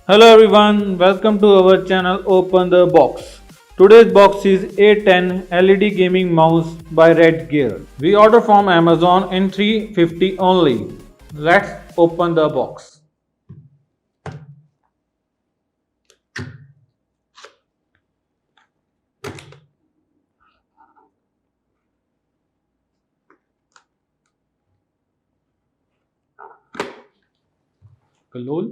Hello everyone, welcome to our channel Open the Box. Today's box is A10 LED gaming mouse by Redgear. We order from Amazon in 350 only. Let's open the box. Kalol.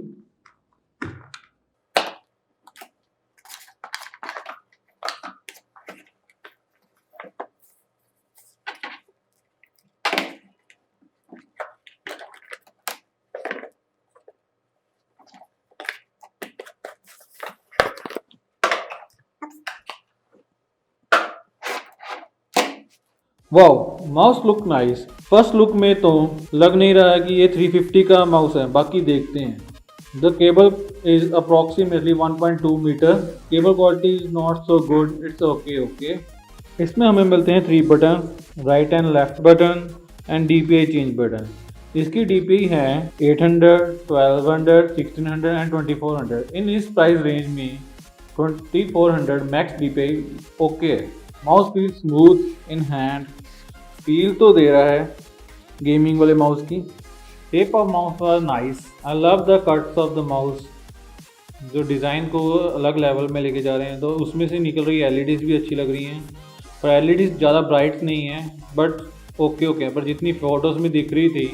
Wow, mouse look nice. First look में तो लग नहीं रहा है कि ये 350 का mouse है, बाकी देखते हैं। The cable is approximately 1.2 metre. Cable quality is not so good, it's okay. इसमें हमें मिलते हैं 3 button, right and left button and DPI change button. इसकी DPI है 800, 1200, 1600 एंड 2400। इन इस प्राइस रेंज में 2400 मैक्स DPI ओके है। Mouse feel smooth in hand, feel तो दे रहा है गेमिंग वाले माउस की। Shape of mouse was nice. I love the cuts of the mouse. जो डिज़ाइन को अलग लेवल में लेके जा रहे हैं, तो उसमें से निकल रही LEDs भी अच्छी लग रही हैं। पर LEDs ज़्यादा ब्राइट नहीं है, बट ओके पर जितनी फ़ोटोज़ में दिख रही थी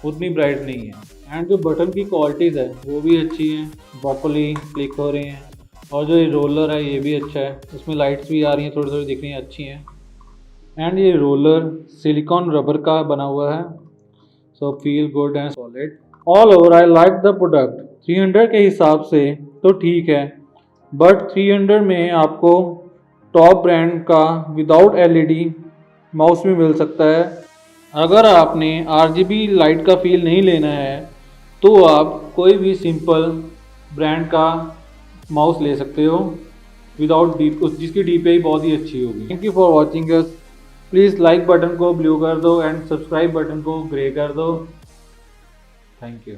उतनी ब्राइट नहीं है। एंड जो बटन की क्वालिटीज़ है वो भी अच्छी हैं, प्रॉपर्ली क्लिक हो रहे हैं। और जो ये रोलर है ये भी अच्छा है, इसमें लाइट्स भी आ रही हैं, थोड़ी दिख रही हैं, अच्छी हैं। एंड ये रोलर सिलिकॉन रबर का बना हुआ है, so feel good and solid. All over I like the product. 300 के हिसाब से तो ठीक है, बट 300 में आपको टॉप ब्रांड का विदाउट LED माउस भी मिल सकता है। अगर आपने RGB लाइट का फील नहीं लेना है तो आप कोई भी सिंपल ब्रांड का माउस ले सकते हो विदाउट जिसकी DPI बहुत ही अच्छी होगी। Thank you for watching us. Please like button को ब्लू कर दो एंड सब्सक्राइब बटन को ग्रे कर दो। Thank you.